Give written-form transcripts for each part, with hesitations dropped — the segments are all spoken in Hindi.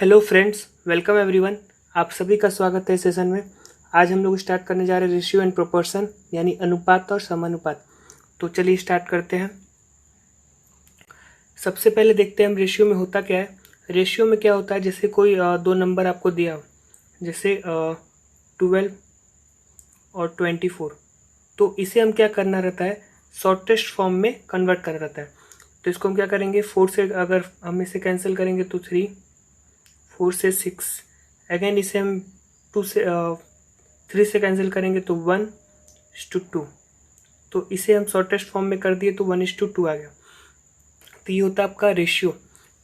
Hello friends, welcome everyone. आप सभी का स्वागत है इस सेशन में। आज हम लोग स्टार्ट करने जा रहे हैं रेशियो एंड प्रोपोर्शन, यानी अनुपात और समानुपात। तो चलिए स्टार्ट करते हैं। सबसे पहले देखते हैं हम रेशियो में होता क्या है। रेशियो में क्या होता है, जैसे कोई दो नंबर आपको दिया हो, जैसे 12 और 24, तो इसे हम क्या करना रहता है, शॉर्टेस्ट फॉर्म में कन्वर्ट करना रहता है। तो इसको हम क्या करेंगे, 4 से अगर हम इसे कैंसिल करेंगे तो 3, 4 से 6, अगेन इसे हम 2 से 3 से कैंसिल करेंगे तो 1:2। तो इसे हम शॉर्टेस्ट फॉर्म में कर दिए तो 1:2 आ गया। तो ये होता है आपका रेशियो।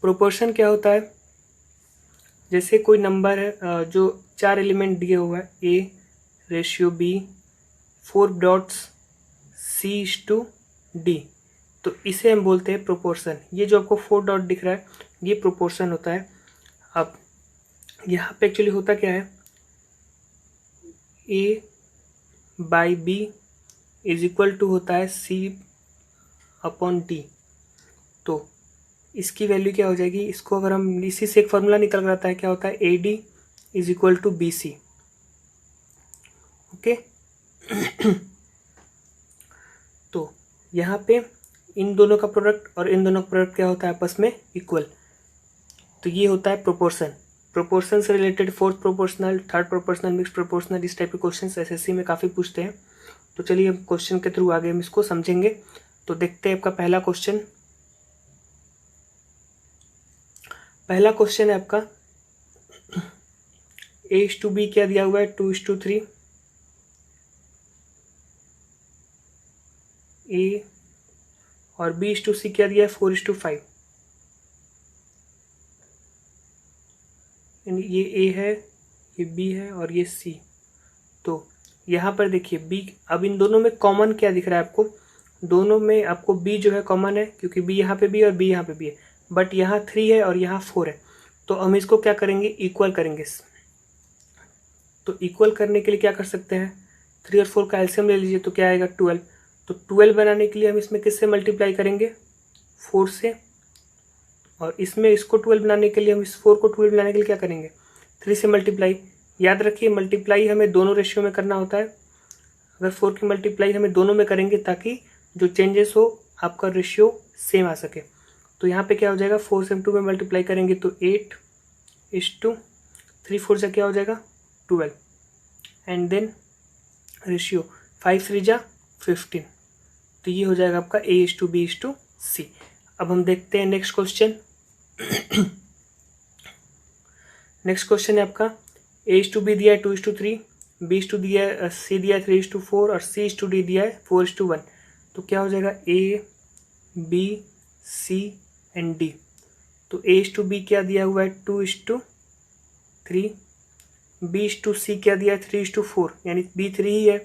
प्रोपोर्शन क्या होता है, जैसे कोई नंबर है जो 4 एलिमेंट दिए हुआ है, ए रेशियो बी 4 डॉट्स C/D, तो इसे हम बोलते हैं प्रोपोर्शन। ये जो आपको 4 डॉट दिख रहा है ये प्रोपोर्शन होता है। अब यहाँ पे एक्चुअली होता क्या है, A/B इज इक्वल टू होता है C/D। तो इसकी वैल्यू क्या हो जाएगी, इसको अगर हम इसी से एक फार्मूला निकल कर आता है, क्या होता है, AD is equal to BC। Okay. तो यहाँ पे इन दोनों का प्रोडक्ट और इन दोनों का प्रोडक्ट क्या होता है, आपस में इक्वल। तो ये होता है प्रोपोर्शन। प्रोपोर्शन से related fourth proportional, third proportional, mix proportional, इस टाइप के क्वेश्चन SSC में काफ़ी पूछते हैं। तो चलिए हम क्वेश्चन के थ्रू आगे हम इसको समझेंगे। तो देखते हैं आपका पहला क्वेश्चन। पहला क्वेश्चन है आपका A/B क्या दिया हुआ है, 2:3। A और B/C क्या दिया है, 4:5। ये A है, ये B है और ये C। तो यहाँ पर देखिए B, अब इन दोनों में कॉमन क्या दिख रहा है आपको, दोनों में आपको B जो है कॉमन है, क्योंकि B यहाँ पे भी है और B यहाँ पे भी है, बट यहाँ 3 है और यहाँ 4 है। तो हम इसको क्या करेंगे, इक्वल करेंगे। तो इक्वल करने के लिए क्या कर सकते हैं, 3 और 4 का एलसीएम ले लीजिए तो क्या आएगा, 12। तो 12 बनाने के लिए हम इसमें किससे मल्टीप्लाई करेंगे, 4 से, और इसमें इसको 12 बनाने के लिए हम इस 4 को 12 बनाने के लिए क्या करेंगे, 3 से मल्टीप्लाई। याद रखिए मल्टीप्लाई हमें दोनों रेशियो में करना होता है। अगर 4 की मल्टीप्लाई हमें दोनों में करेंगे ताकि जो चेंजेस हो आपका रेशियो सेम आ सके। तो यहाँ पे क्या हो जाएगा, 4 से हम 2 में मल्टीप्लाई करेंगे तो 8:3, 4 से क्या हो जाएगा 12, एंड देन रेशियो 5 3 जा 15। तो ये हो जाएगा आपका A/B/C। अब हम देखते हैं नेक्स्ट क्वेश्चन। नेक्स्ट क्वेश्चन है आपका A/B दिया है 2:3, B/C दिया है 3:4 और C/D दिया है 4:1। तो क्या हो जाएगा A/B/C एंड D। तो A/B क्या दिया हुआ है 2:3, B/C क्या दिया है 3:4, यानी B 3 ही है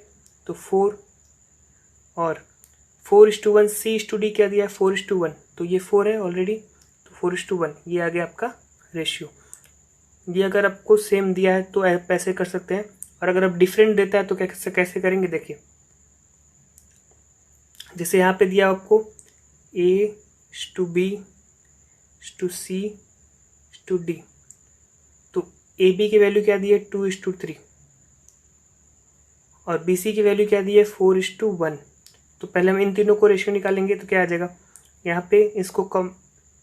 तो 4, और 4:1 C/D क्या दिया है 4:1, तो ये 4 है ऑलरेडी, तो 4:1 ये आ गया आपका रेशियो। ये अगर आपको सेम दिया है तो आप ऐसे कर सकते हैं, और अगर आप डिफरेंट देता है तो कैसे करेंगे, देखिए जैसे यहाँ पे दिया आपको A/B/C/D, तो AB की वैल्यू क्या दी है 2:3 और BC की वैल्यू क्या दी है 4:1। तो पहले हम इन तीनों को रेशियो निकालेंगे तो क्या आ जाएगा, यहाँ पे इसको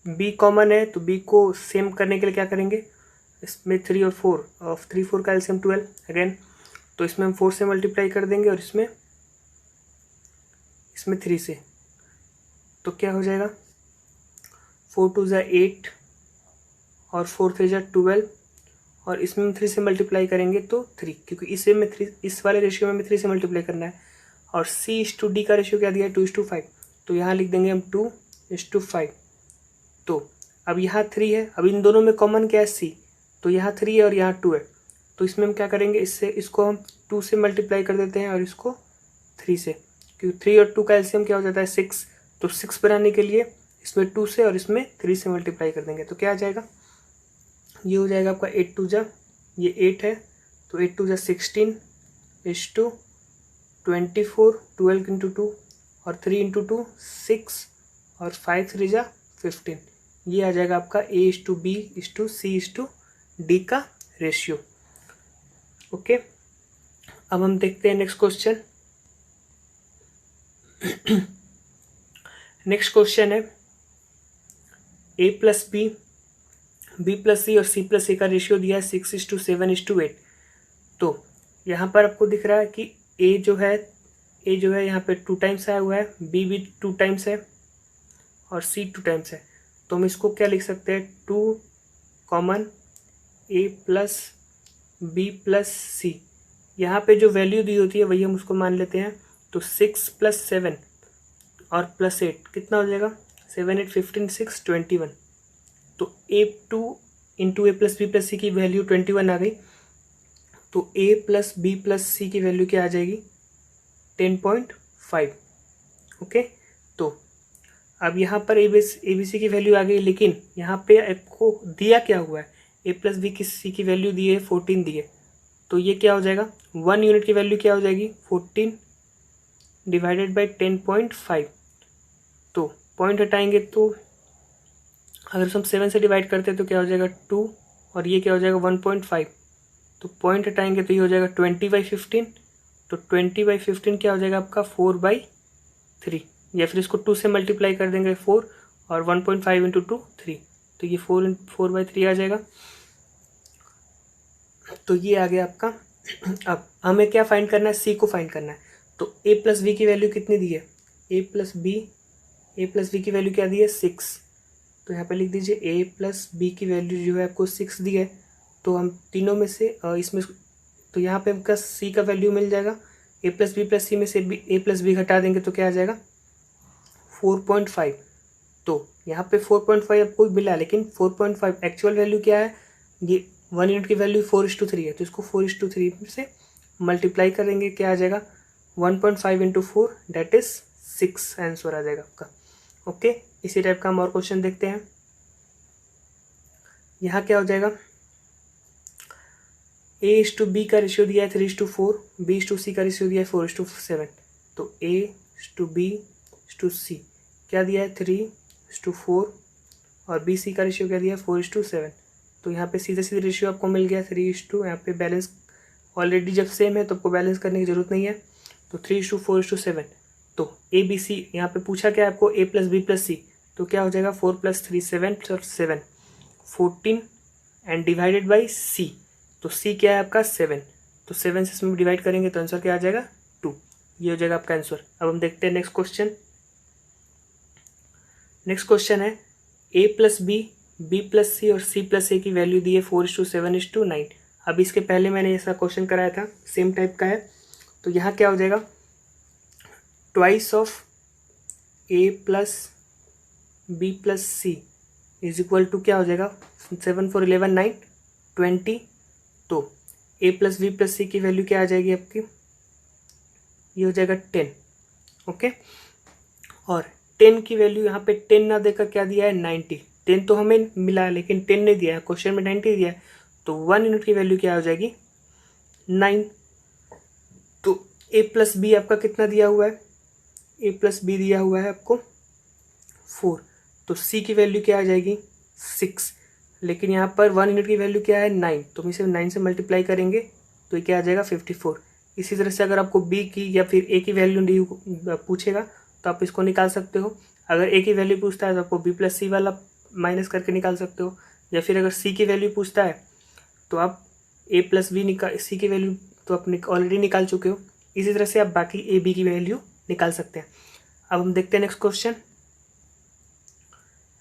B कॉमन है तो B को सेम करने के लिए क्या करेंगे, इसमें 3 और 4 और 3 4 का एलसीएम 12 अगेन, तो इसमें हम 4 से मल्टीप्लाई कर देंगे और इसमें 3 से, तो क्या हो जाएगा 4 2 जा 8 और 4 3 जा 12, और इसमें हम 3 से मल्टीप्लाई करेंगे तो 3, क्योंकि इसे में 3, इस वाले रेशियो में हमें 3 से मल्टीप्लाई करना है। और C/D का रेशियो क्या दिया है 2:5, तो यहाँ लिख देंगे हम 2:5। तो अब यहाँ 3 है, अब इन दोनों में कॉमन क्या है C, तो यहाँ 3 है और यहाँ 2 है, तो इसमें हम क्या करेंगे, इसको हम 2 से मल्टीप्लाई कर देते हैं और इसको 3 से, क्योंकि 3 और 2 का एलसीएम क्या हो जाता है 6। तो 6 बनाने के लिए इसमें 2 से और इसमें 3 से मल्टीप्लाई कर देंगे तो क्या आ जाएगा, ये हो जाएगा आपका 8 2 जा, ये 8 है तो 8 2 जा 16:24, 12 इंटू 2 और 3 इंटू 2 6 और 5 3 जा 15। ये आ जाएगा आपका A/B/C/D। डी का रेशियो। ओके, अब हम देखते हैं नेक्स्ट क्वेश्चन। नेक्स्ट क्वेश्चन है ए प्लस बी, बी प्लस सी और सी प्लस ए का रेशियो दिया है 6:7:8। तो यहाँ पर आपको दिख रहा है कि ए जो है यहाँ पे 2 टाइम्स आया हुआ है, बी भी 2 टाइम्स है और सी 2 टाइम्स है। तो हम इसको क्या लिख सकते हैं, 2 common A plus B plus सी। यहाँ पे जो वैल्यू दी होती है वही हम उसको मान लेते हैं। तो 6 + 7 और +8 कितना हो जाएगा, 7 8 15 6 21। तो A2 इंटू ए प्लस बी प्लस सी की वैल्यू 21 आ गई। तो ए प्लस बी प्लस सी की वैल्यू क्या आ जाएगी, 10.5। ओके, तो अब यहाँ पर ए बी सी की वैल्यू आ गई, लेकिन यहाँ पे आपको दिया क्या हुआ है, ए प्लस बी की सी की वैल्यू दी है 14 दी है। तो ये क्या हो जाएगा, 1 यूनिट की वैल्यू क्या हो जाएगी, 14 डिवाइडेड बाई 10.5। तो पॉइंट हटाएंगे तो अगर हम 7 से डिवाइड करते हैं तो क्या हो जाएगा 2 और ये क्या हो जाएगा 1.5। तो पॉइंट हटाएंगे तो ये हो जाएगा 20/15। तो 20/15 क्या हो जाएगा आपका 4/3, या फिर इसको 2 से मल्टीप्लाई कर देंगे 4 और 1.5 इंटू 2 3। तो ये 4/3 आ जाएगा। तो ये आ गया आपका। अब हमें क्या फाइंड करना है, सी को फाइंड करना है। तो ए प्लस बी की वैल्यू कितनी दी है, ए प्लस बी की वैल्यू क्या दी है 6। तो यहाँ पे लिख दीजिए ए प्लस बी की वैल्यू जो है आपको 6 दी है। तो हम तीनों में से इसमें, तो यहाँ पे हमका सी का वैल्यू मिल जाएगा। ए प्लस बी प्लस सी में से ए प्लस बी घटा देंगे तो क्या आ जाएगा 4.5। तो यहाँ पे 4.5 आपको मिला, लेकिन 4.5 एक्चुअल वैल्यू क्या है, ये 1 यूनिट की वैल्यू 4:3 है। तो इसको 4:3 से मल्टीप्लाई करेंगे, क्या आ जाएगा 1.5 इंटू 4 दैट इज 6 आंसर आ जाएगा आपका। ओके, इसी टाइप का हम और क्वेश्चन देखते हैं। यहाँ क्या हो जाएगा, A:B का रेशियो दिया है 3:4, B:C का रेशियो दिया है 4:7। तो A:B:C क्या दिया है 3:4 और BC का रेशियो क्या दिया है 4:7। तो यहाँ पे सीधे सीधे रेशियो आपको मिल गया 3:, यहाँ पे बैलेंस ऑलरेडी जब सेम है तो आपको बैलेंस करने की जरूरत नहीं है। तो 3:4:7। तो ABC यहाँ पे पूछा क्या है आपको, A प्लस बी प्लस सी। तो क्या हो जाएगा 4 + 3 7 और 7 14 एंड डिवाइडेड बाई C। तो C क्या है आपका 7। तो 7 से इसमें डिवाइड करेंगे तो आंसर क्या आ जाएगा 2। ये हो जाएगा आपका आंसर। अब हम देखते हैं नेक्स्ट क्वेश्चन। नेक्स्ट क्वेश्चन है A प्लस बी प्लस सी और C प्लस ए की वैल्यू दी है 4:7:9। अब इसके पहले मैंने ऐसा क्वेश्चन कराया था, सेम टाइप का है। तो यहाँ क्या हो जाएगा, twice of A plus B plus C is equal to क्या हो जाएगा 7 4 11 9 20। तो A प्लस बी प्लस सी की वैल्यू क्या आ जाएगी आपकी, ये हो जाएगा 10। ओके, और 10 की वैल्यू यहाँ पे 10 ना देकर क्या दिया है 90। 10 तो हमें मिला है लेकिन 10 नहीं दिया है, क्वेश्चन में 90 दिया है। तो 1 यूनिट की वैल्यू क्या हो जाएगी 9। तो A प्लस बी आपका कितना दिया हुआ है, A प्लस बी दिया हुआ है आपको 4। तो C की वैल्यू क्या आ जाएगी 6, लेकिन यहाँ पर 1 यूनिट की वैल्यू क्या है 9। तो हम इसे 9 से मल्टीप्लाई करेंगे तो ये क्या आ जाएगा 54। इसी तरह से अगर आपको B की या फिर A की वैल्यू पूछेगा तो आप इसको निकाल सकते हो। अगर A की वैल्यू पूछता है तो आपको B प्लस सी वाला माइनस करके निकाल सकते हो, या फिर अगर C की वैल्यू पूछता है तो आप A प्लस बी C की वैल्यू तो आप ऑलरेडी निकाल चुके हो। इसी तरह से आप बाकी A B की वैल्यू निकाल सकते हैं। अब हम देखते हैं नेक्स्ट क्वेश्चन।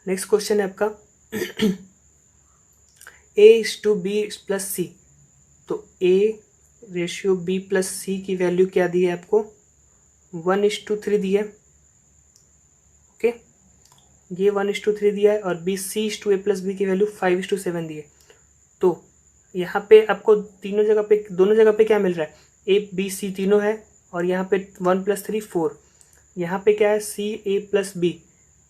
नेक्स्ट क्वेश्चन है आपका A:B प्लस सी। तो A:B प्लस सी की वैल्यू क्या दी है आपको 1:3 दी है। ओके, ये 1:3 दिया है और C:A प्लस बी की वैल्यू 5:7 दी है। तो यहाँ पे आपको दोनों जगह पे क्या मिल रहा है, A B C तीनों है और यहाँ पे 1 + 3 4। यहाँ पे क्या है CA प्लस B,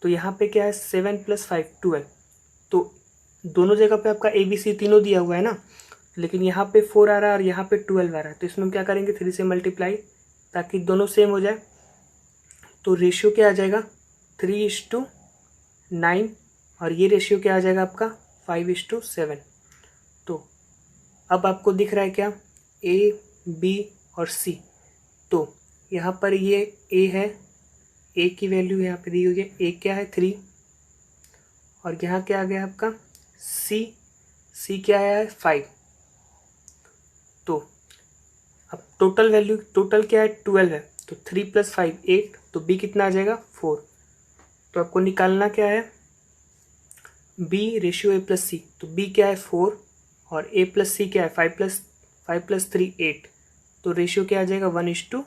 तो यहाँ पे क्या है 7 + 5 12। तो दोनों जगह पे आपका ABC तीनों दिया हुआ है ना, लेकिन यहाँ पे 4 आ रहा है और यहाँ पे 12 आ रहा है। तो इसमें हम क्या करेंगे 3 से मल्टीप्लाई ताकि दोनों सेम हो जाए। तो रेशियो क्या आ जाएगा 3:9 और ये रेशियो क्या आ जाएगा आपका 5:7। तो अब आपको दिख रहा है क्या, ए बी और सी। तो यहाँ पर ये ए है, ए की वैल्यू यहाँ पे दी हुई है, ए क्या है 3, और यहाँ क्या आ गया आपका सी, सी क्या आया है 5। तो अब टोटल वैल्यू, टोटल क्या है 12 है, तो 3 + 5 8, तो बी कितना आ जाएगा 4। तो आपको निकालना क्या है, बी रेशियो ए प्लस सी। तो बी क्या है 4 और ए प्लस सी क्या है 5 + 3 8, तो रेशियो क्या आ जाएगा 1:2।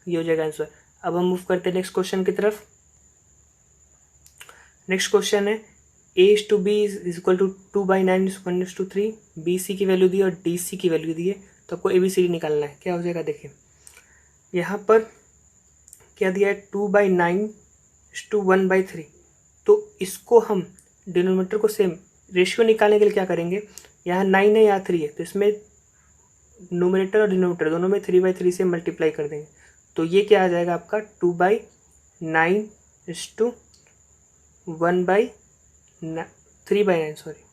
ये हो जाएगा आंसर। अब हम मूव करते हैं नेक्स्ट क्वेश्चन की तरफ। नेक्स्ट क्वेश्चन है a/b = 2/9 = 1:3। बी सी की वैल्यू दी और डी सी की वैल्यू दी है, तो आपको ABCD निकालना है। क्या हो जाएगा देखिए, यहाँ पर क्या दिया है 2/9 = 1/3। तो इसको हम डिनोमिनेटर को सेम रेशियो निकालने के लिए क्या करेंगे, यहाँ 9 है यहाँ 3 है, तो इसमें नोमिनेटर और डिनोमिनेटर दोनों में 3/3 से मल्टीप्लाई कर देंगे। तो ये क्या आ जाएगा आपका 2/9 = 3/9, सॉरी,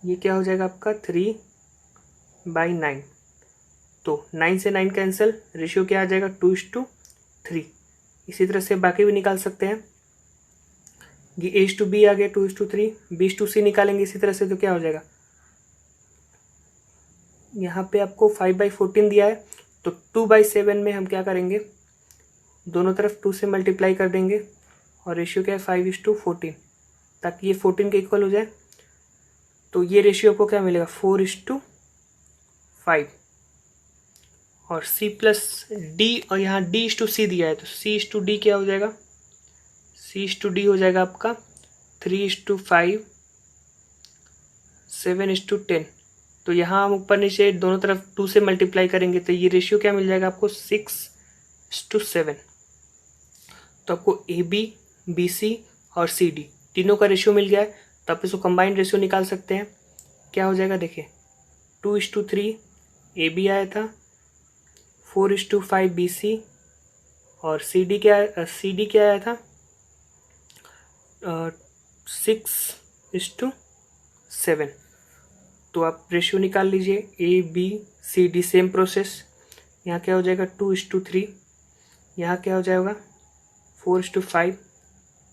ये क्या हो जाएगा आपका 3/9। तो 9 से 9 कैंसिल, रेशियो क्या आ जाएगा 2:3। इसी तरह से बाकी भी निकाल सकते हैं, ये a/b आ गया 2:3, b/c निकालेंगे इसी तरह से, तो क्या हो जाएगा, यहाँ पे आपको 5/14 दिया है, तो 2/7 में हम क्या करेंगे, दोनों तरफ 2 से मल्टीप्लाई कर देंगे, और रेशियो क्या है 5:14, ताकि ये 14 के इक्वल हो जाए। तो ये रेशियो आपको क्या मिलेगा 4:5। और c + d, और यहाँ d/c दिया है, तो c/d क्या हो जाएगा, c/d हो जाएगा आपका 3:5 7:10। तो यहाँ हम ऊपर नीचे दोनों तरफ 2 से मल्टीप्लाई करेंगे, तो ये रेशियो क्या मिल जाएगा आपको 6:7। तो आपको AB, BC और CD तीनों का रेशियो मिल गया है, तो आप इसको कंबाइंड रेशियो निकाल सकते हैं। क्या हो जाएगा देखिए, 2:3 AB आया था, 4:5 BC, और CD क्या आया था 6:7। तो आप रेशियो निकाल लीजिए, ABCD सेम प्रोसेस। यहाँ क्या हो जाएगा 2:3, यहाँ क्या हो जाएगा 4:5।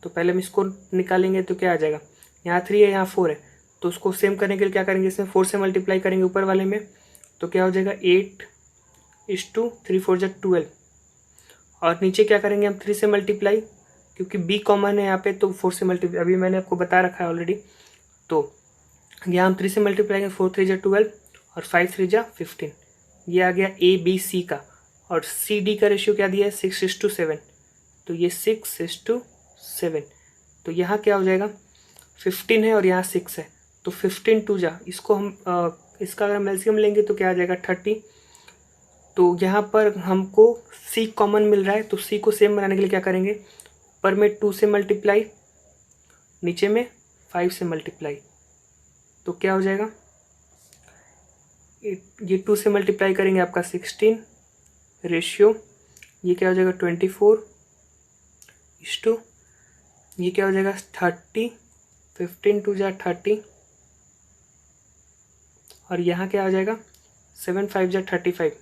तो पहले हम इसको निकालेंगे, तो क्या आ जाएगा, यहाँ 3 है यहाँ 4 है, तो उसको सेम करने के लिए क्या करेंगे, इसमें 4 से मल्टीप्लाई करेंगे ऊपर वाले में, तो क्या हो जाएगा 8:3 4 = 12। और नीचे क्या करेंगे हम 3 से मल्टीप्लाई, क्योंकि B कॉमन है यहाँ पे, तो 4 से मल्टीप्लाई अभी मैंने आपको बता रखा है ऑलरेडी। तो यहाँ हम 3 से मल्टीप्लाई करेंगे, 4 3 = 12 और 5 3 = 15। ये आ गया ABC का। और CD का रेशियो क्या दिया है 6:7, तो ये 6:7। तो यहाँ क्या हो जाएगा 15 है और यहाँ 6 है, तो 15 2 जा, इसको हम इसका अगर हम एलसीएम लेंगे तो क्या आ जाएगा 30। तो यहाँ पर हमको C कॉमन मिल रहा है, तो C को सेम बनाने के लिए क्या करेंगे, ऊपर में 2 से मल्टीप्लाई, नीचे में 5 से मल्टीप्लाई। तो क्या हो जाएगा, ये 2 से मल्टीप्लाई करेंगे आपका 16 रेशियो, ये क्या हो जाएगा 24:, ये क्या हो जाएगा 30, 15 2 = 30, और यहाँ क्या आ जाएगा 7 5 = 35।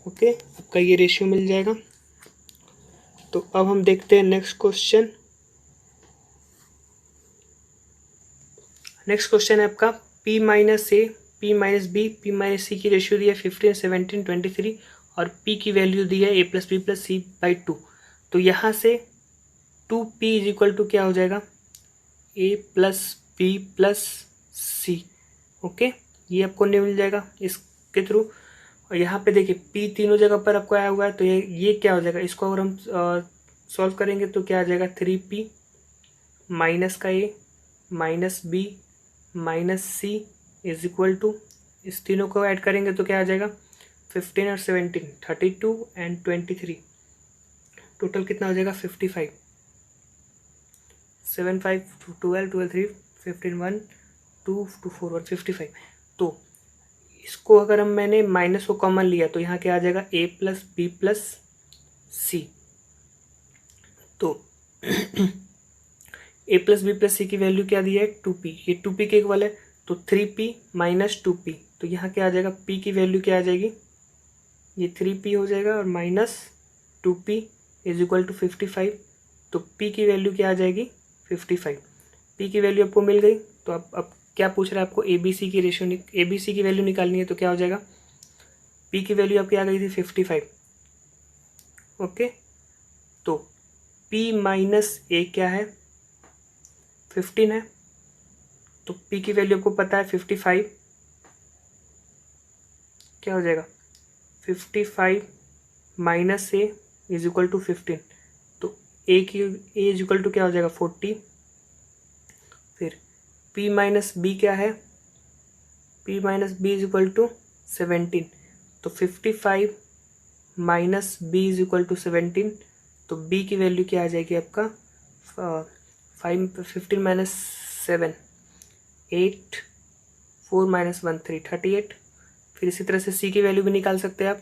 ओके, आपका ये रेशियो मिल जाएगा। तो अब हम देखते हैं नेक्स्ट क्वेश्चन। नेक्स्ट क्वेश्चन है आपका P - A, P - B, P - C की रेशियो दी है 15 17 23, और P की वैल्यू दी है A + B + C/2। तो यहाँ से 2P = क्या हो जाएगा A + B + C। ओके, ये आपको नहीं मिल जाएगा इसके थ्रू। और यहाँ पे देखिए P तीनों जगह पर आपको आया हुआ है, तो ये क्या हो जाएगा, इसको अगर हम सॉल्व करेंगे तो क्या आ जाएगा 3P माइनस का A minus B minus C = इस तीनों को ऐड करेंगे तो क्या आ जाएगा 15 और 17 32 एंड 23, टोटल कितना हो जाएगा 55। 7 5 12 12 3 15 1 2 2 4 1 55। तो इसको अगर हम मैंने माइनस को कॉमन लिया, तो यहाँ क्या आ जाएगा A + B + C। तो ए प्लस बी प्लस सी की वैल्यू क्या दी है 2p, ये 2p के इक्वल है, तो 3p माइनस 2p, तो यहाँ क्या आ जाएगा p की वैल्यू क्या आ जाएगी, ये 3p हो जाएगा और minus 2p is equal to 55, तो p की वैल्यू क्या आ जाएगी 55। p की वैल्यू आपको मिल गई, तो अब क्या पूछ रहा है आपको ABC की रेशियो, ABC की वैल्यू निकालनी है, तो क्या हो जाएगा p की वैल्यू आपकी आ गई थी 55। ओके, तो p माइनस a क्या है 15 है, तो p की वैल्यू आपको पता है 55, क्या हो जाएगा 55 minus a is equal to 15, तो a इज इक्वल टू क्या हो जाएगा 40। फिर p माइनस बी क्या है, p minus B is equal to 17, तो 55 minus B is equal to 17, तो b की वैल्यू क्या आ जाएगी आपका 15 माइनस 7 8 4 माइनस 1 3 38। फिर इसी तरह से c की वैल्यू भी निकाल सकते हैं आप,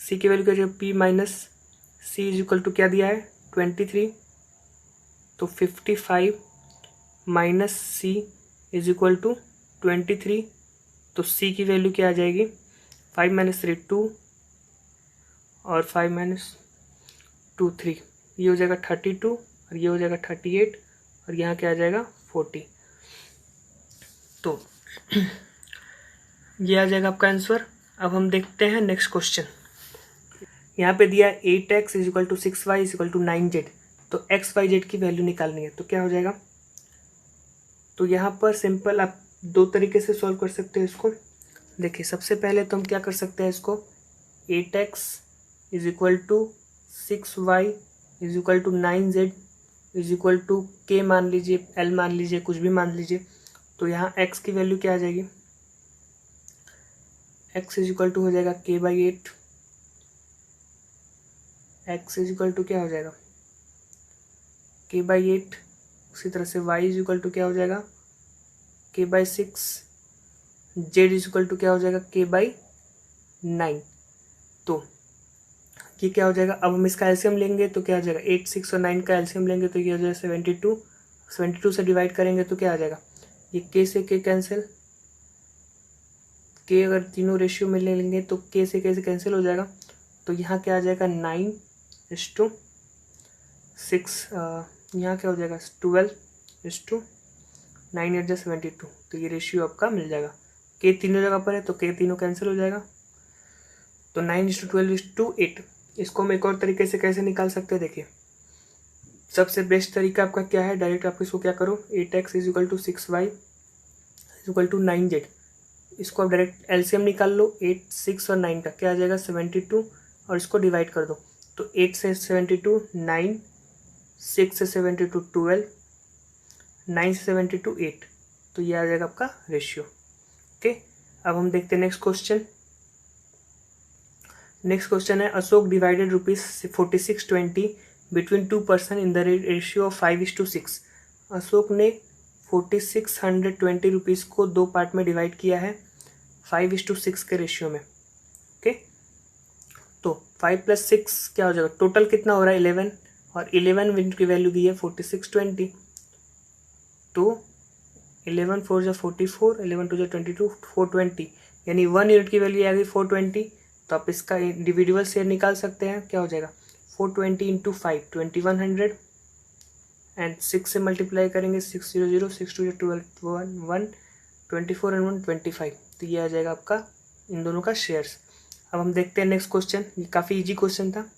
c की वैल्यू क्या जाएगा p minus C is equal to क्या दिया है 23, तो 55 minus C is equal to 23, तो c की वैल्यू क्या आ जाएगी 5 माइनस 3 2 और 5 माइनस 2 3, ये हो जाएगा 32 और ये हो जाएगा 38 और यहाँ क्या आ जाएगा 40। तो ये आ जाएगा आपका आंसर। अब हम देखते हैं नेक्स्ट क्वेश्चन। यहाँ पे दिया 8x is equal to 6y is equal to 9z, तो x y z की वैल्यू निकालनी है, तो क्या हो जाएगा। तो यहाँ पर सिंपल आप दो तरीके से सॉल्व कर सकते हो इसको। देखिए सबसे पहले तो हम क्या कर सकते हैं इसको, 8x is equal to 6y is equal to 9z is equal to k मान लीजिए, l मान लीजिए, कुछ भी मान लीजिए। तो यहाँ x की वैल्यू क्या आ जाएगी, x इज इक्वल टू हो जाएगा k/8, x is equal to क्या हो जाएगा k/8। उसी तरह से y इज इक्वल टू क्या हो जाएगा k/6, z is equal to क्या हो जाएगा k/9। तो ये क्या हो जाएगा, अब हम इसका एलसीएम लेंगे तो क्या हो जाएगा 8 6 और 9 का एलसीएम लेंगे तो ये हो जाएगा 72, 72 से डिवाइड करेंगे तो क्या आ जाएगा, ये k से k कैंसिल, k अगर तीनों रेशियो में ले लेंगे तो k से k से कैंसिल हो जाएगा। तो यहाँ क्या आ जाएगा 9:6, यहाँ क्या हो जाएगा 12:9 तो ये रेशियो आपका मिल जाएगा। k तीनों जगह पर है तो k तीनों कैंसिल हो जाएगा, तो 9:12:8। इसको हम एक और तरीके से कैसे निकाल सकते हैं, देखिए सबसे बेस्ट तरीका आपका क्या है, डायरेक्ट आप इसको क्या करो 8x is equal to 6y is equal to 9z, इसको आप डायरेक्ट एलसीएम निकाल लो, 8 6 और 9 का क्या आ जाएगा 72 और इसको डिवाइड कर दो। तो 8 से 72 9, 6 से 72 12, 9 से 72 8, तो ये आ जाएगा आपका रेशियो। ओके, अब हम देखते हैं नेक्स्ट क्वेश्चन। नेक्स्ट क्वेश्चन है Ashok divided ₹4620 between 2 person in the ratio of 5:6। Ashok ने 4620 रुपीज़ को 2 पार्ट में डिवाइड किया है 5:6 के रेशियो में। ओके, तो 5 + 6 क्या हो जाएगा, टोटल कितना हो रहा है 11 और 11 की वैल्यू दी है 4620, तो 11 4 = 44, 11 2 = 22, 420, यानी 1 यूनिट की वैल्यू आ गई 420। तो आप इसका इंडिविजुअल शेयर निकाल सकते हैं, क्या हो जाएगा 420 × 5 2100 एंड 6 से मल्टीप्लाई करेंगे 600 6 2 12 1 24 और 1 25, तो ये आ जाएगा आपका इन दोनों का शेयर्स। अब हम देखते हैं नेक्स्ट क्वेश्चन, ये काफ़ी इजी क्वेश्चन था।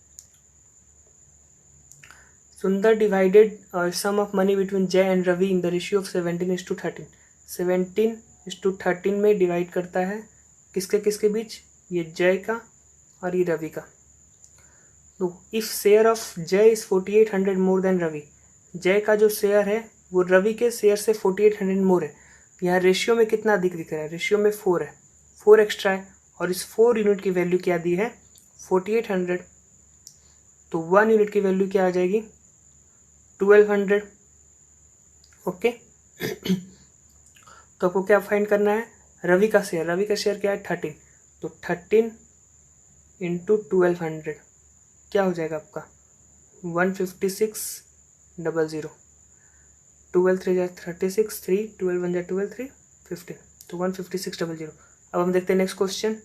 Sundar divided sum of money between Jay and Ravi in the ratio of 17:13। 17:13 में डिवाइड करता है किसके किसके बीच, ये जय का और ये रवि का। तो इफ शेयर ऑफ जय इज 4800 मोर देन रवि, जय का जो शेयर है वो रवि के शेयर से 4800 मोर है। यहाँ रेशियो में कितना अधिक दिख रहा है, रेशियो में 4 है, 4 एक्स्ट्रा है और इस 4 यूनिट की वैल्यू क्या दी है 4800, तो 1 यूनिट की वैल्यू क्या आ जाएगी 1200। ओके तो आपको क्या फाइंड करना है, रवि का शेयर, रवि का शेयर क्या है 13, तो 13 × 1200 क्या हो जाएगा आपका 15600। 12 3 जा 36, 3 12 1 जा 12, 3 15, तो 15600। अब हम देखते हैं next question.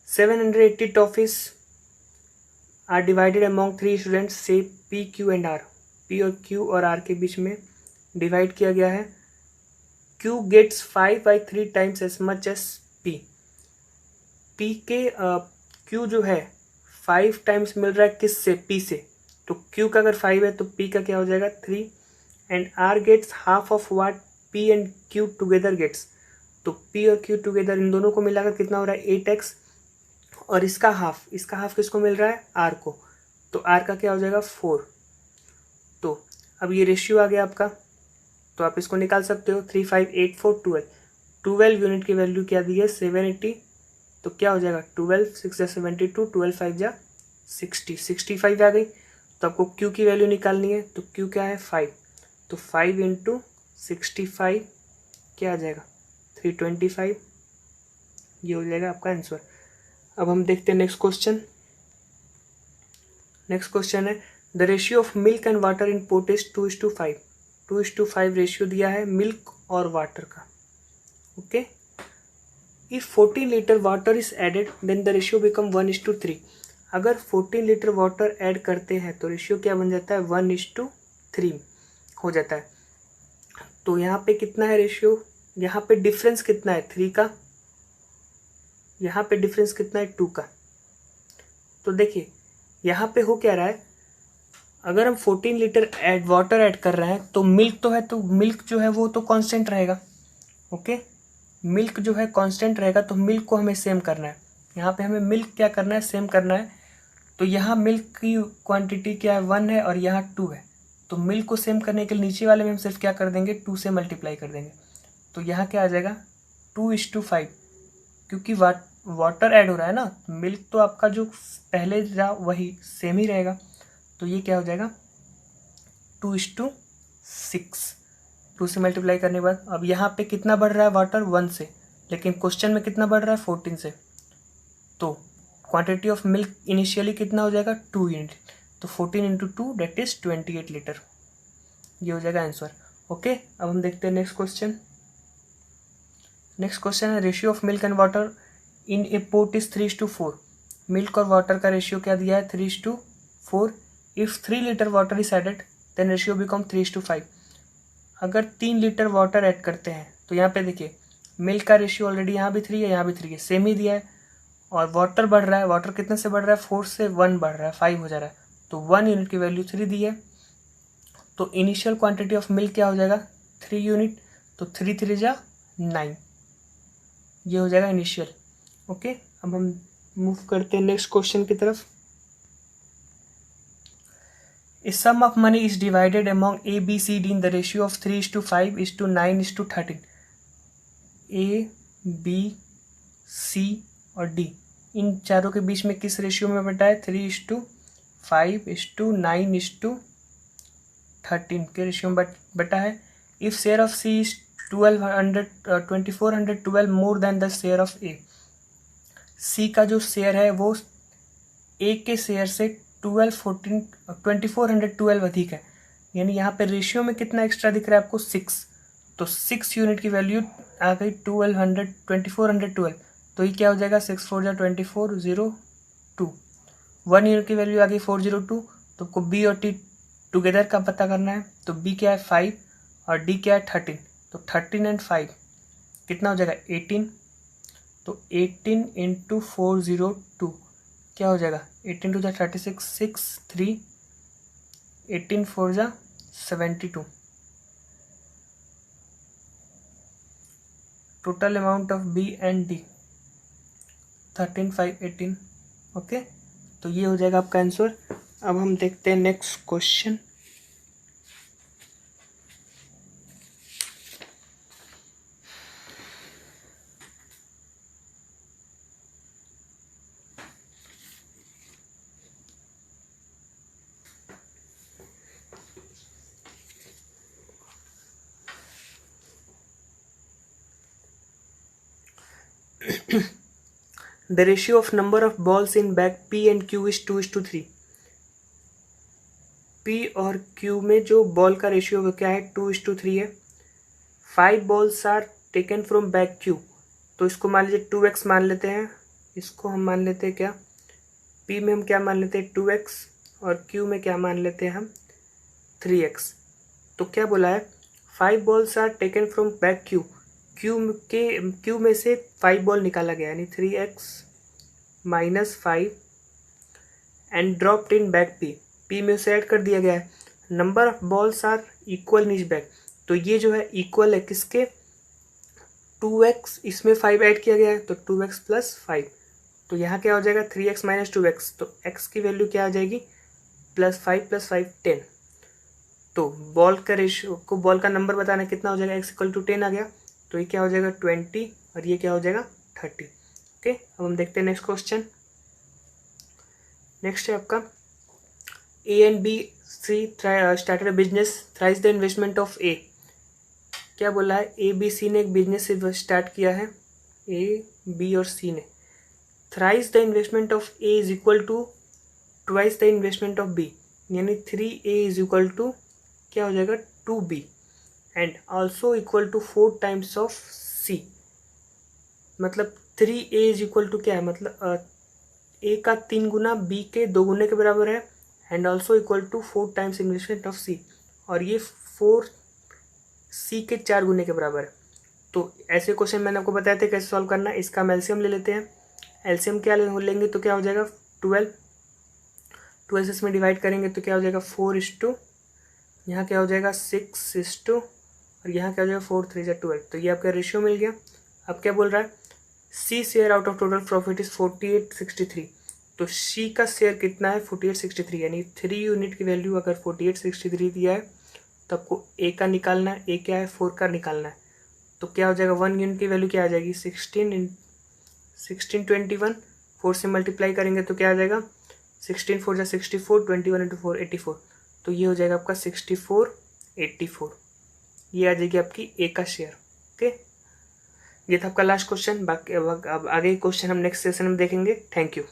780 toffees are divided among 3 students से P Q and R. P और क्यू और आर के बीच में डिवाइड किया गया है। Q gets 5/3 times as much as P. P के क्यू जो है 5 टाइम्स मिल रहा है किससे? पी से। तो क्यू का अगर 5 है तो पी का क्या हो जाएगा? 3। And R gets half of what P and Q together gets. तो पी और क्यू टुगेदर इन दोनों को मिलाकर कितना हो रहा है? 8x। और इसका हाफ किसको मिल रहा है? आर को। तो आर का क्या हो जाएगा? 4। तो अब ये रेशियो आ गया आपका, तो आप इसको निकाल सकते हो। 3 5 8 4 12। 12 यूनिट की वैल्यू क्या दी है? 780। तो क्या हो जाएगा? 12 6 जा 72, 12 5 जा 60, 65 आ गई। तो आपको क्यू की वैल्यू निकालनी है, तो क्यू क्या है? 5। तो 5 इंटू 65 क्या आ जाएगा? 325। ये हो जाएगा आपका आंसर। अब हम देखते हैं नेक्स्ट क्वेश्चन। नेक्स्ट क्वेश्चन है the ratio of milk and water in pot is 2:5। 2:5 ratio दिया है मिल्क और वाटर का। Okay, if 14 litre water is added then the ratio become 1:3। अगर 14 लीटर वाटर ऐड करते हैं तो रेशियो क्या बन जाता है? 1:3 हो जाता है। तो यहाँ पे कितना है रेशियो? यहाँ पे डिफरेंस कितना है? 3 का। यहाँ पे डिफरेंस कितना है? 2 का। तो देखिए यहाँ पे हो क्या रहा है, अगर हम 14 लीटर वाटर ऐड कर रहे हैं तो मिल्क तो है, तो मिल्क जो है वो तो कांस्टेंट रहेगा। ओके, मिल्क जो है कांस्टेंट रहेगा, तो मिल्क को हमें सेम करना है। यहाँ पे हमें मिल्क क्या करना है? सेम करना है। तो यहाँ मिल्क की क्वांटिटी क्या है? 1 है और यहाँ 2 है। तो मिल्क को सेम करने के लिए नीचे वाले में हम सिर्फ क्या कर देंगे? 2 से मल्टीप्लाई कर देंगे। तो यहाँ क्या आ जाएगा? 2:5। क्योंकि वाटर ऐड हो रहा है ना, मिल्क तो आपका जो पहले था वही सेम ही रहेगा। तो ये क्या हो जाएगा? 2:6। 2 से मल्टीप्लाई करने के बाद अब यहाँ पे कितना बढ़ रहा है? वाटर 1 से, लेकिन क्वेश्चन में कितना बढ़ रहा है? 14 से। तो क्वांटिटी ऑफ मिल्क इनिशियली कितना हो जाएगा? 2 यूनिट। तो 14 इंटू 2 डेट इज 28 लीटर। ये हो जाएगा आंसर। ओके, अब हम देखते हैं नेक्स्ट क्वेश्चन। नेक्स्ट क्वेश्चन है ratio of milk and water in a pot is 3:4। Milk और वाटर का रेशियो क्या दिया है? 3:4। If 3 litre water is added then ratio become 3:5। अगर 3 लीटर वाटर ऐड करते हैं तो यहाँ पे देखिए मिल्क का रेशियो ऑलरेडी यहाँ भी 3 है, यहाँ भी 3 है, सेम ही दिया है। और वाटर बढ़ रहा है, वाटर कितने से बढ़ रहा है? 4 से 1 बढ़ रहा है, 5 हो जा रहा है। तो 1 यूनिट की वैल्यू 3 दी है। तो इनिशियल क्वांटिटी ऑफ मिल्क क्या हो जाएगा? 3 यूनिट। तो 3 3 जा 9, ये हो जाएगा इनिशियल। ओके, अब हम मूव करते हैं नेक्स्ट क्वेश्चन की तरफ। A sum of money is divided among A, B, C, D in the ratio of 3:5:9:13। A, B, C और D इन चारों के बीच में किस रेशियो में बटा है? 3:5:9:13 के रेशियो में बटा है। If share of C is 2412 more than the share of A। C का जो शेयर है वो A के शेयर से 2412 अधिक है। यानी यहाँ पे रेशियो में कितना एक्स्ट्रा दिख रहा है आपको? 6। तो 6 यूनिट की वैल्यू आ गई 2412। तो ये क्या हो जाएगा? 6 4 जा 2402। 1 यूनिट की वैल्यू आ गई 402। तो आपको बी और टी टुगेदर का पता करना है। तो बी क्या है? 5 और डी क्या है? 13। तो 13 एंड 5 कितना हो जाएगा? 18। तो 18 इंटू 402 क्या हो जाएगा? 18 2 जा 36, 6 3, 18 4 जा 72। Total amount of B and D 13 5 18। Okay, तो ये हो जाएगा आपका आंसर। अब हम देखते हैं next question. The ratio of number of balls in bag P and Q is 2:3. P और क्यू में जो बॉल का रेशियो वो क्या है, 2:3 है। 5 balls are taken from bag Q, तो इसको मान लीजिए 2x मान लेते हैं, इसको हम मान लेते हैं क्या, P में हम क्या मान लेते हैं 2x और Q में क्या मान लेते हैं हम 3x। तो क्या बोला है, 5 balls are taken from bag Q, Q में से 5 बॉल निकाला गया यानी 3x - 5 and dropped in bag P में उसे ऐड कर दिया गया है। Number of balls are equal in each bag, तो ये जो है इक्वल है किसके, 2x, इसमें 5 ऐड किया गया है तो 2x + 5, तो यहाँ क्या हो जाएगा 3x - 2x, तो x की वैल्यू क्या आ जाएगी +5 + 5 10। तो बॉल का रेशियो को, बॉल का नंबर बताना कितना हो जाएगा, x = 10 आ गया, तो ये क्या हो जाएगा 20 और ये क्या हो जाएगा 30। ओके, अब हम देखते हैं नेक्स्ट क्वेश्चन। नेक्स्ट है आपका A and B started a business, thrice the investment of A। क्या बोला है, ABC ने एक बिजनेस स्टार्ट किया है, A, B और C ने। Thrice the investment of A is equal to twice the investment of B, यानी 3A इज इक्वल टू क्या हो जाएगा 2B and also equal to 4 times of C। मतलब 3A इज इक्वल टू क्या है, मतलब A का 3 गुना B के 2 गुने के बराबर है and also equal to 4 times investment of C, और ये 4 C के 4 गुने के बराबर है। तो ऐसे क्वेश्चन मैंने आपको बताया था कैसे सॉल्व करना है। इसका हम एलसीएम ले लेते हैं। एलसीएम क्या लेंगे तो क्या हो जाएगा 12 से इसमें डिवाइड करेंगे तो क्या हो जाएगा 4:, यहाँ क्या हो जाएगा 6:, और यहाँ क्या हो जाएगा 4 3 12। तो ये आपका रेशियो मिल गया। अब क्या बोल रहा है, C share out of total profit is 4863। तो सी का शेयर कितना है 4863, यानी 3 यूनिट की वैल्यू अगर 4863 दिया है तो आपको ए का निकालना है, ए क्या है 4 का निकालना है। तो क्या हो जाएगा 1 यूनिट की वैल्यू क्या आ जाएगी 1621, 4 से मल्टीप्लाई करेंगे तो क्या आ जाएगा 16 4 64, 21 × 4 84। तो ये हो जाएगा आपका 6484, ये आ जाएगी आपकी ए का शेयर। ओके, ये था आपका लास्ट क्वेश्चन। बाकी अब आगे क्वेश्चन हम नेक्स्ट सेशन में देखेंगे। Thank you.